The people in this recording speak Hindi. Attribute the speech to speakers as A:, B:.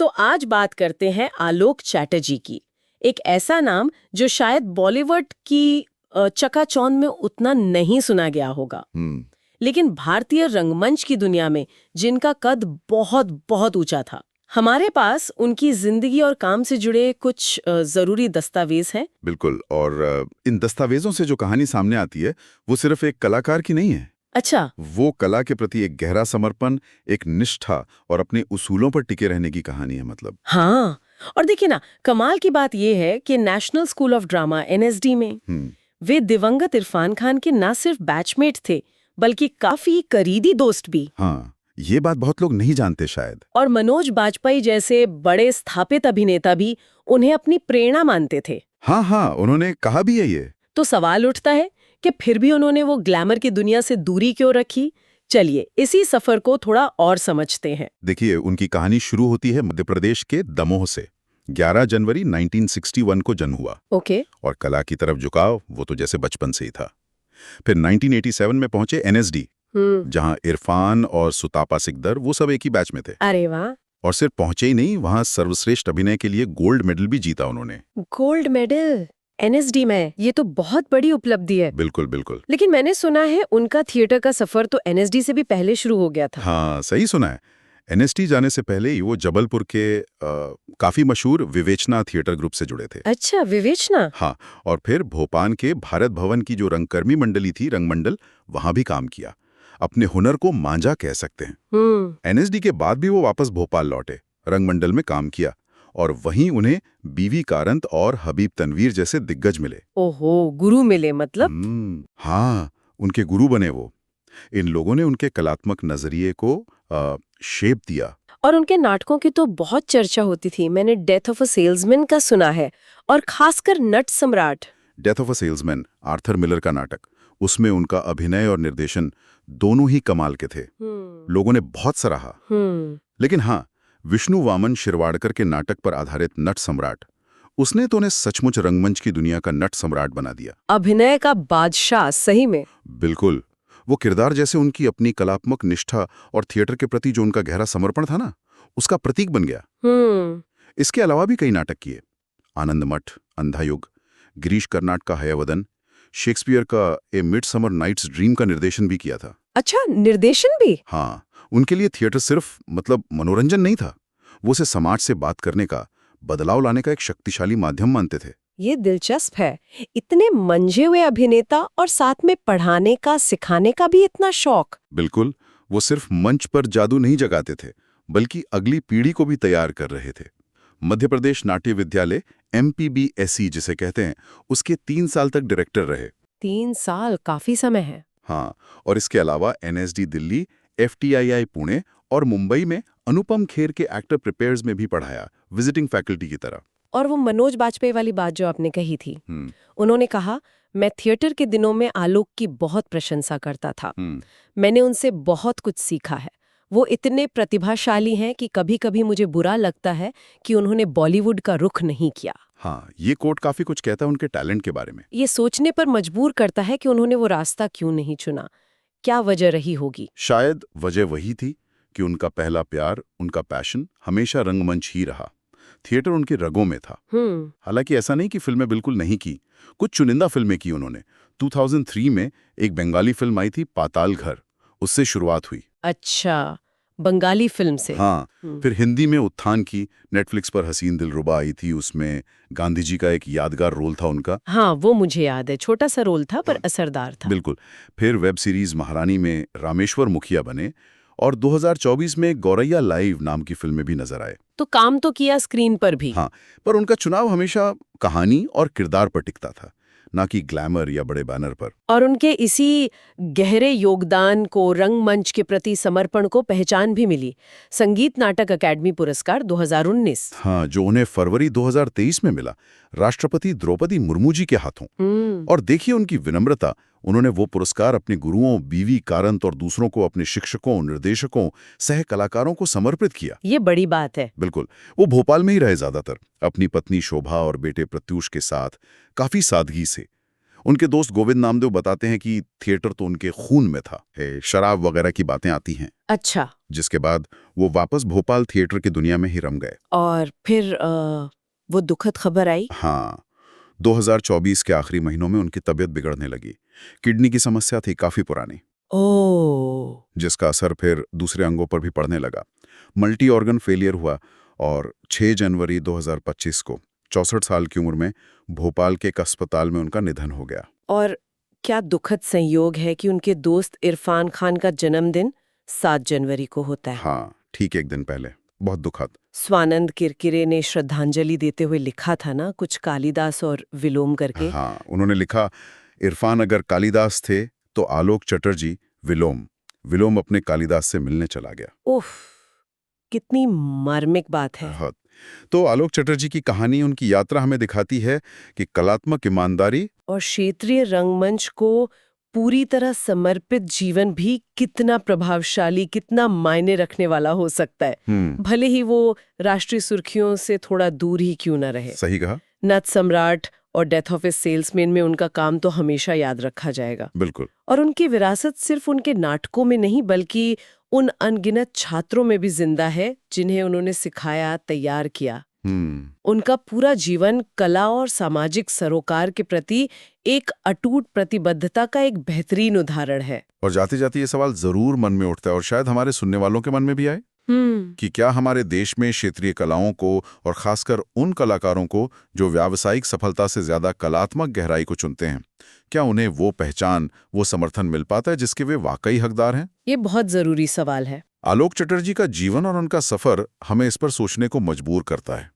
A: तो आज बात करते हैं आलोक चैटर्जी की। एक ऐसा नाम जो शायद बॉलीवुड की चकाचौंध में उतना नहीं सुना गया होगा, लेकिन भारतीय रंगमंच की दुनिया में जिनका कद बहुत बहुत ऊंचा था। हमारे पास उनकी जिंदगी और काम से जुड़े कुछ जरूरी दस्तावेज हैं।
B: बिल्कुल, और इन दस्तावेजों से जो कहानी सामने आती है वो सिर्फ एक कलाकार की नहीं है।
A: अच्छा।
B: वो कला के प्रति एक गहरा समर्पण, एक निष्ठा और अपने उसूलों पर टिके रहने की कहानी है। मतलब
A: हाँ, और देखिए ना, कमाल की बात यह है कि national school of drama NSD में वे दिवंगत इरफान खान के न सिर्फ बैचमेट थे बल्कि काफी करीबी दोस्त भी।
B: हाँ, ये बात बहुत लोग नहीं जानते शायद।
A: और मनोज बाजपेयी जैसे बड़े स्थापित अभिनेता भी उन्हें अपनी प्रेरणा मानते थे।
B: हाँ, उन्होंने कहा भी है ये।
A: तो सवाल उठता है कि फिर भी उन्होंने वो ग्लैमर की दुनिया से दूरी क्यों रखी। चलिए इसी सफर को थोड़ा और समझते हैं।
B: देखिए, उनकी कहानी शुरू होती है मध्य प्रदेश के दमोह से। 11 जनवरी 1961 को जन्म हुआ।
A: ओके।
B: और कला की तरफ झुकाव वो तो जैसे बचपन से ही था। फिर 1987 में पहुंचे NSD, जहां इरफान और सुतापा सिकदर वो सब एक ही बैच में थे।
A: अरे वाह।
B: और सिर्फ पहुंचे ही नहीं, वहां सर्वश्रेष्ठ अभिनय के लिए गोल्ड मेडल भी जीता उन्होंने।
A: गोल्ड मेडल NSD में, ये तो बहुत बड़ी उपलब्धि है।
B: बिल्कुल बिल्कुल।
A: लेकिन मैंने सुना है उनका थिएटर का सफर तो NSD से भी पहले शुरू हो गया था।
B: हाँ, सही सुना है। NSD जाने से पहले ही वो जबलपुर के काफी मशहूर विवेचना थिएटर ग्रुप से जुड़े थे।
A: अच्छा, विवेचना।
B: हाँ, और फिर भोपाल के भारत भवन की जो रंगकर्मी मंडली थी, रंगमंडल, वहां भी काम किया। अपने हुनर को मांझा कह सकते हैं। NSD के बाद भी वो वापस भोपाल लौटे, रंगमंडल में काम किया, और वहीं उन्हें बीवी कारंत और हबीब तनवीर जैसे दिग्गज मिले।
A: ओहो, गुरु मिले मतलब।
B: हाँ, उनके गुरु बने वो। इन लोगों ने उनके कलात्मक नजरिए को शेप दिया।
A: और उनके नाटकों की तो बहुत चर्चा होती थी। मैंने डेथ ऑफ अ सेल्समैन का सुना है, और खासकर नट सम्राट।
B: Death of a salesman, Arthur Miller का नाटक, उसमें उनका अभिनय और निर्देशन दोनों ही कमाल के थे। लोगों ने बहुत सराहा। लेकिन हाँ, विष्णु वामन शिरवाडकर के नाटक पर आधारित नट सम्राट, उसने तो उन्हें सचमुच रंगमंच की दुनिया का नट सम्राट बना दिया।
A: अभिनय का बादशाह, सही में।
B: बिल्कुल। वो किरदार जैसे उनकी अपनी कलात्मक निष्ठा और थिएटर के प्रति जो उनका गहरा समर्पण था ना, उसका प्रतीक बन गया। इसके अलावा भी कई नाटक किए। आनंद मठ, अंधा युग, गिरीश कर्नाड का हयवदन, शेक्सपियर का ए मिडसमर नाइट्स ड्रीम का निर्देशन भी किया था।
A: अच्छा, निर्देशन भी?
B: हाँ, उनके लिए थिएटर सिर्फ मतलब मनोरंजन नहीं था, वो उसे समाज से बात करने का, बदलाव लाने का एक शक्तिशाली माध्यम मानते थे।
A: ये दिलचस्प है। इतने मंझे हुए अभिनेता और साथ में पढ़ाने का, सिखाने का भी इतना शौक।
B: बिल्कुल, वो सिर्फ मंच पर जादू नहीं जगाते थे, बल्कि अगली पीढ़ी को भी तैयार कर रहे थे। मध्य प्रदेश नाट्य विद्यालय MPBSE जिसे कहते हैं, उसके 3 साल तक डायरेक्टर रहे।
A: 3 साल काफी समय है।
B: हाँ, और इसके अलावा NSD दिल्ली, FTII पुणे और मुंबई में अनुपम खेर के एक्टर प्रिपेयर्स में भी पढ़ाया, विजिटिंग फैकल्टी की तरह।
A: और वो मनोज बाजपेयी वाली बात जो आपने कही थी, उन्होंने कहा, मैं थिएटर के दिनों में आलोक की बहुत प्रशंसा करता था। मैंने उनसे बहुत कुछ सीखा है। वो इतने प्रतिभाशाली हैं कि कभी-कभी मुझे बुरा लगता है कि उन्होंने बॉलीवुड का रुख नहीं किया।
B: हाँ, ये कोट काफी कुछ कहता है उनके टैलेंट के बारे में।
A: ये सोचने पर मजबूर करता है कि उन्होंने वो रास्ता क्यों नहीं चुना। क्या वजह रही होगी?
B: शायद वजह वही थी कि उनका पहला प्यार, उनका पैशन हमेशा रंगमंच ही रहा। थिएटर उनके रगों में था। हालांकि ऐसा नहीं कि फिल्में बिल्कुल नहीं की, कुछ चुनिंदा फिल्में की उन्होंने। 2003 में एक बंगाली फिल्म आई थी, पाताल घर, उससे शुरुआत हुई।
A: अच्छा, बंगाली फिल्म से?
B: हाँ। फिर हिंदी में उत्थान की, नेटफ्लिक्स पर हसीन दिलरुबा आई थी, उसमें गांधी जी का एक यादगार रोल था उनका।
A: हाँ, वो मुझे याद है। छोटा सा रोल था पर असरदार था।
B: बिल्कुल। फिर वेब सीरीज महारानी में रामेश्वर मुखिया बने, और 2024 में गौरैया लाइव नाम की फिल्में भी नजर आए।
A: तो काम तो किया स्क्रीन पर भी।
B: हाँ, पर उनका चुनाव हमेशा कहानी और किरदार पर टिकता था, ना कि ग्लैमर या बड़े बैनर पर।
A: और उनके इसी गहरे योगदान को, रंगमंच के प्रति समर्पण को पहचान भी मिली। संगीत नाटक अकादमी पुरस्कार 2019।
B: हाँ, जो उन्हें फरवरी 2023 में मिला, राष्ट्रपति द्रौपदी मुर्मू जी के हाथों। और देखिए उनकी विनम्रता, उन्होंने वो पुरस्कार अपने गुरुओं, बीवी कारंत और दूसरों को, अपने शिक्षकों, निर्देशकों, सह कलाकारों को समर्पित किया।
A: ये बड़ी बात है।
B: बिल्कुल। वो भोपाल में ही रहे ज्यादातर, अपनी पत्नी शोभा और बेटे प्रत्यूष के साथ, काफी सादगी से। उनके दोस्त गोविंद नामदेव बताते हैं कि थिएटर तो उनके खून में था। शराब वगैरह की बातें आती हैं।
A: अच्छा।
B: जिसके बाद वो वापस भोपाल थिएटर की दुनिया में ही रम गए।
A: और फिर वो दुखद खबर आई।
B: हाँ, 2024 के आखिरी महीनों में उनकी तबीयत बिगड़ने लगी। किडनी की समस्या थी काफी पुरानी,
A: ओह।
B: जिसका असर फिर दूसरे अंगों पर भी पड़ने लगा। मल्टी ऑर्गन फेलियर हुआ और 6 जनवरी 2025 को 64 साल की उम्र में भोपाल के एक अस्पताल में उनका निधन हो गया।
A: और क्या दुखद संयोग है कि उनके दोस्त इरफान खान का जन्मदिन 7 जनवरी को होता है।
B: हाँ, ठीक एक दिन पहले। बहुत दुखद।
A: स्वानंद किरकिरे ने श्रद्धांजलि देते हुए लिखा था ना, कुछ कालिदास और विलोम करके।
B: हाँ, उन्होंने लिखा, इरफान अगर कालिदास थे तो आलोक चटर्जी विलोम अपने कालिदास से मिलने चला गया।
A: उफ, कितनी मार्मिक बात है।
B: हाँ, तो आलोक चटर्जी की कहानी, उनकी यात्रा हमें दिखाती है कि कलात्मक ईमानदारी
A: और क्षेत्रीय रंगमंच को पूरी तरह समर्पित जीवन भी कितना प्रभावशाली, कितना मायने रखने वाला हो सकता है, भले ही वो राष्ट्रीय सुर्खियों से थोड़ा दूर ही क्यों न रहे।
B: सही कहा।
A: नट सम्राट और डेथ ऑफ ए सेल्समैन में उनका काम तो हमेशा याद रखा जाएगा।
B: बिल्कुल।
A: और उनकी विरासत सिर्फ उनके नाटकों में नहीं, बल्कि उन अनगिनत छात्रों में भी जिंदा है जिन्हें उन्होंने सिखाया, तैयार किया। उनका पूरा जीवन कला और सामाजिक सरोकार के प्रति एक अटूट प्रतिबद्धता का एक बेहतरीन उदाहरण है।
B: और जाते जाते ये सवाल जरूर मन में उठता है, और शायद हमारे सुनने वालों के मन में भी आए, कि क्या हमारे देश में क्षेत्रीय कलाओं को, और खासकर उन कलाकारों को जो व्यावसायिक सफलता से ज्यादा कलात्मक गहराई को चुनते हैं, क्या उन्हें वो पहचान, वो समर्थन मिल पाता है जिसके वे वाकई हकदार हैं?
A: ये बहुत जरूरी सवाल है।
B: आलोक चटर्जी का जीवन और उनका सफर हमें इस पर सोचने को मजबूर करता है।